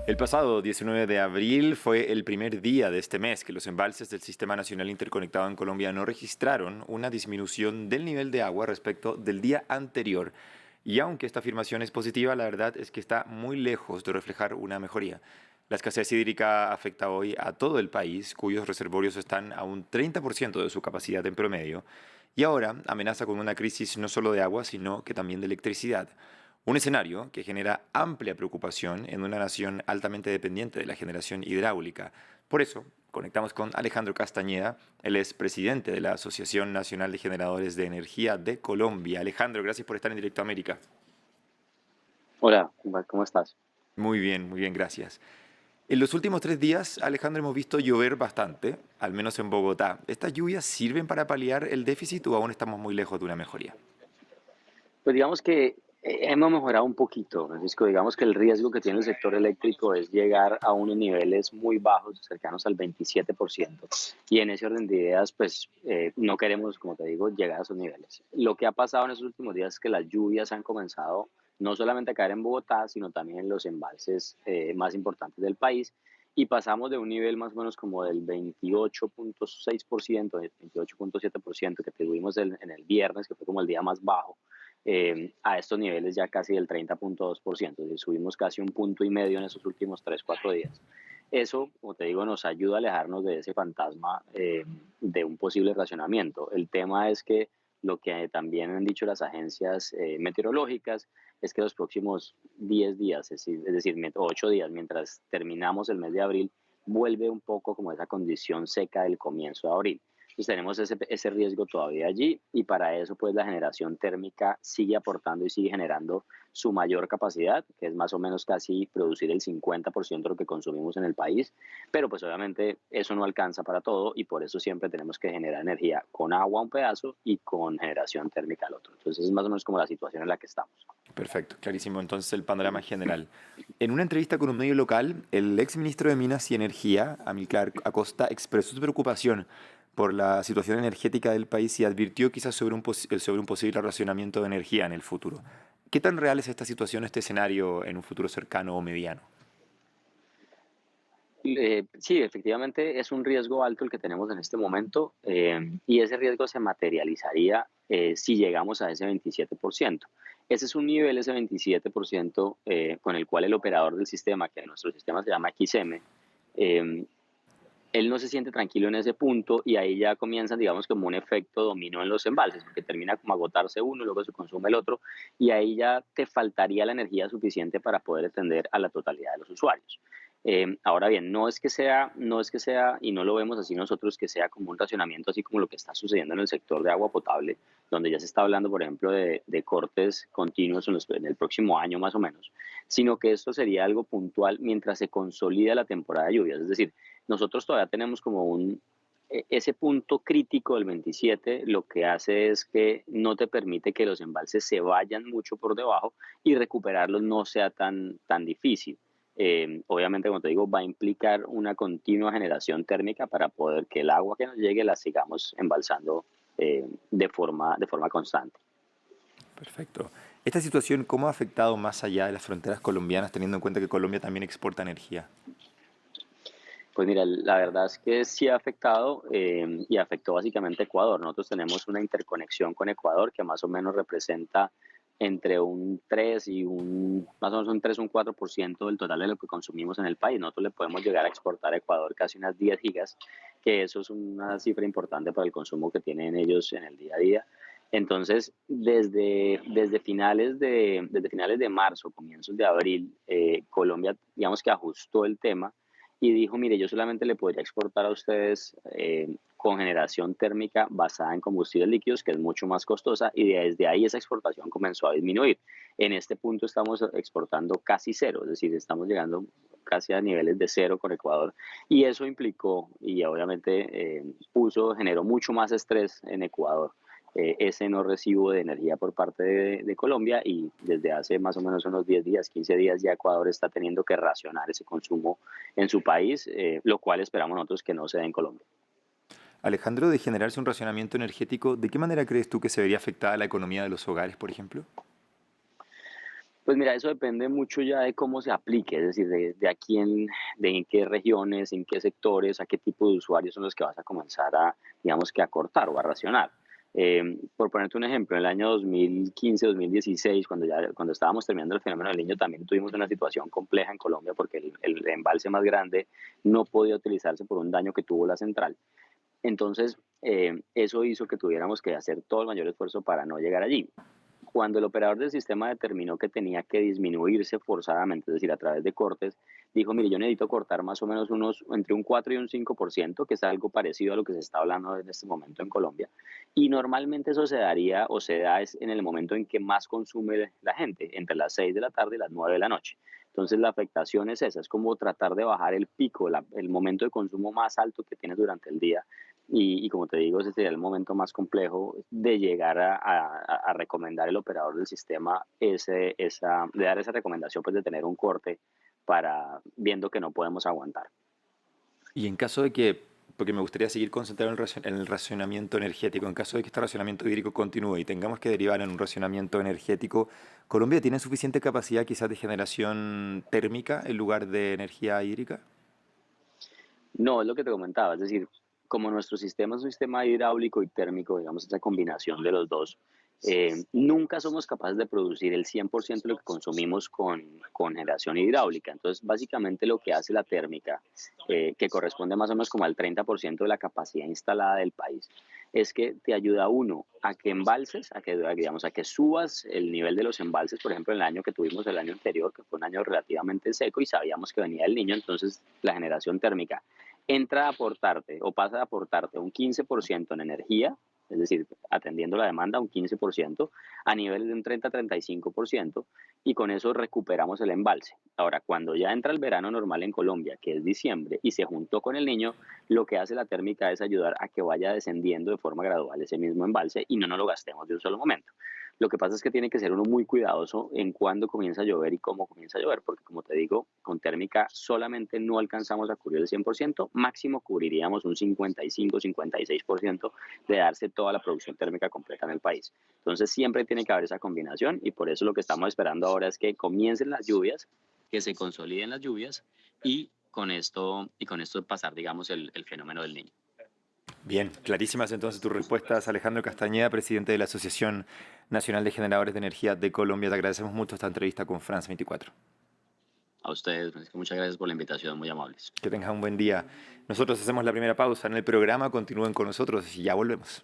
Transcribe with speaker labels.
Speaker 1: El pasado 19 de abril fue el primer día de este mes que los embalses del Sistema Nacional Interconectado en Colombia no registraron una disminución del nivel de agua respecto del día anterior. Y aunque esta afirmación es positiva, la verdad es que está muy lejos de reflejar una mejoría. La escasez hídrica afecta hoy a todo el país, cuyos reservorios están a un 30% de su capacidad en promedio, y ahora amenaza con una crisis no solo de agua, sino que también de electricidad. Un escenario que genera amplia preocupación en una nación altamente dependiente de la generación hidráulica. Por eso, conectamos con Alejandro Castañeda, él es presidente de la Asociación Nacional de Generadores de Energía de Colombia. Alejandro, gracias por estar en Directo a América.
Speaker 2: Hola, ¿cómo estás?
Speaker 1: Muy bien, gracias. En los últimos 3 días, Alejandro, hemos visto llover bastante, al menos en Bogotá. ¿Estas lluvias sirven para paliar el déficit o aún estamos muy lejos de una mejoría?
Speaker 2: Pues digamos que hemos mejorado un poquito, Francisco. Digamos que el riesgo que tiene el sector eléctrico es llegar a unos niveles muy bajos, cercanos al 27%. Y en ese orden de ideas, pues no queremos, como te digo, llegar a esos niveles. Lo que ha pasado en esos últimos días es que las lluvias han comenzado no solamente a caer en Bogotá, sino también en los embalses más importantes del país. Y pasamos de un nivel más o menos como del 28.6%, 28.7% que tuvimos en el viernes, que fue como el día más bajo, a estos niveles ya casi del 30.2%, es decir, subimos casi un punto y medio en esos últimos 3 4 días. Eso, como te digo, nos ayuda a alejarnos de ese fantasma de un posible racionamiento. El tema es que lo que también han dicho las agencias meteorológicas es que los próximos 10 días, es decir, 8 días, mientras terminamos el mes de abril, vuelve un poco como esa condición seca del comienzo de abril. Entonces tenemos ese riesgo todavía allí y para eso pues la generación térmica sigue aportando y sigue generando su mayor capacidad, que es más o menos casi producir el 50% de lo que consumimos en el país, pero pues obviamente eso no alcanza para todo y por eso siempre tenemos que generar energía con agua un pedazo y con generación térmica al otro. Entonces es más o menos como la situación en la que estamos.
Speaker 1: Perfecto, clarísimo. Entonces el panorama general. En una entrevista con un medio local, el ex ministro de Minas y Energía, Amílcar Acosta, expresó su preocupación por la situación energética del país y advirtió quizás sobre un posible racionamiento de energía en el futuro. ¿Qué tan real es esta situación, este escenario en un futuro cercano o mediano?
Speaker 2: Sí, efectivamente es un riesgo alto el que tenemos en este momento y ese riesgo se materializaría si llegamos a ese 27%. Ese es un nivel, ese 27%, con el cual el operador del sistema, que en nuestro sistema se llama XM, eh, él no se siente tranquilo en ese punto y ahí ya comienzan, digamos, como un efecto dominó en los embalses, porque termina como agotarse uno, luego se consume el otro y ahí ya te faltaría la energía suficiente para poder atender a la totalidad de los usuarios. Ahora bien, no es que sea, y no lo vemos así nosotros, que sea como un racionamiento, así como lo que está sucediendo en el sector de agua potable, donde ya se está hablando, por ejemplo, de cortes continuos en el próximo año más o menos, sino que esto sería algo puntual mientras se consolida la temporada de lluvias. Es decir, nosotros todavía tenemos como ese punto crítico del 27, lo que hace es que no te permite que los embalses se vayan mucho por debajo y recuperarlos no sea tan difícil. Obviamente, como te digo, va a implicar una continua generación térmica para poder que el agua que nos llegue la sigamos embalsando de forma constante.
Speaker 1: Perfecto. ¿Esta situación cómo ha afectado más allá de las fronteras colombianas, teniendo en cuenta que Colombia también exporta energía?
Speaker 2: Pues mira, la verdad es que sí ha afectado y afectó básicamente a Ecuador. Nosotros tenemos una interconexión con Ecuador que más o menos representa entre un 3 y más o menos un 3 un 4% del total de lo que consumimos en el país. Nosotros le podemos llegar a exportar a Ecuador casi unas 10 gigas, que eso es una cifra importante para el consumo que tienen ellos en el día a día. Entonces, desde finales de marzo, comienzos de abril, Colombia, digamos que ajustó el tema y dijo, mire, yo solamente le podría exportar a ustedes con generación térmica basada en combustibles líquidos, que es mucho más costosa, y desde ahí esa exportación comenzó a disminuir. En este punto estamos exportando casi cero, es decir, estamos llegando casi a niveles de cero con Ecuador, y eso implicó, y obviamente generó mucho más estrés en Ecuador ese no recibo de energía por parte de Colombia y desde hace más o menos unos 10 días, 15 días ya Ecuador está teniendo que racionar ese consumo en su país, lo cual esperamos nosotros que no se dé en Colombia.
Speaker 1: Alejandro, de generarse un racionamiento energético, ¿de qué manera crees tú que se vería afectada la economía de los hogares, por ejemplo?
Speaker 2: Pues mira, eso depende mucho ya de cómo se aplique, es decir, de a quién, de en qué regiones, en qué sectores, a qué tipo de usuarios son los que vas a comenzar a, digamos que a cortar o a racionar. Por ponerte un ejemplo, en el año 2015, 2016, cuando estábamos terminando el fenómeno del Niño, también tuvimos una situación compleja en Colombia porque el embalse más grande no podía utilizarse por un daño que tuvo la central. Entonces, eso hizo que tuviéramos que hacer todo el mayor esfuerzo para no llegar allí. Cuando el operador del sistema determinó que tenía que disminuirse forzadamente, es decir, a través de cortes, dijo, mire, yo necesito cortar más o menos entre un 4 y un 5%, que es algo parecido a lo que se está hablando en este momento en Colombia. Y normalmente eso se daría o se da es en el momento en que más consume la gente, entre las 6 de la tarde y las 9 de la noche. Entonces la afectación es esa, es como tratar de bajar el pico, el momento de consumo más alto que tienes durante el día y como te digo, ese sería el momento más complejo de llegar a recomendar el operador del sistema, de dar esa recomendación, pues de tener un corte para viendo que no podemos aguantar.
Speaker 1: Y en caso de que, porque me gustaría seguir concentrado en el racionamiento energético, en caso de que este racionamiento hídrico continúe y tengamos que derivar en un racionamiento energético, ¿Colombia tiene suficiente capacidad quizás de generación térmica en lugar de energía hídrica?
Speaker 2: No, es lo que te comentaba, es decir, como nuestro sistema es un sistema hidráulico y térmico, digamos, esa combinación de los dos, nunca somos capaces de producir el 100% de lo que consumimos con generación hidráulica. Entonces, básicamente lo que hace la térmica, que corresponde más o menos como al 30% de la capacidad instalada del país, es que te ayuda uno a que embalses, digamos, a que subas el nivel de los embalses, por ejemplo, en el año que tuvimos el año anterior, que fue un año relativamente seco y sabíamos que venía el niño, entonces la generación térmica entra a aportarte o pasa a aportarte un 15% en energía, es decir, atendiendo la demanda un 15%, a nivel de un 30-35%, y con eso recuperamos el embalse. Ahora, cuando ya entra el verano normal en Colombia, que es diciembre, y se juntó con el niño, lo que hace la térmica es ayudar a que vaya descendiendo de forma gradual ese mismo embalse y no nos lo gastemos de un solo momento. Lo que pasa es que tiene que ser uno muy cuidadoso en cuándo comienza a llover y cómo comienza a llover, porque como te digo, con térmica solamente no alcanzamos a cubrir el 100%, máximo cubriríamos un 55-56% de darse toda la producción térmica completa en el país. Entonces siempre tiene que haber esa combinación y por eso lo que estamos esperando ahora es que comiencen las lluvias, que se consoliden las lluvias y con esto pasar, digamos, el fenómeno del niño.
Speaker 1: Bien, clarísimas entonces tus respuestas, Alejandro Castañeda, presidente de la Asociación Nacional de Generadores de Energía de Colombia. Te agradecemos mucho esta entrevista con France 24.
Speaker 2: A ustedes, Francisco, muchas gracias por la invitación, muy amables.
Speaker 1: Que tengas un buen día. Nosotros hacemos la primera pausa en el programa, continúen con nosotros y ya volvemos.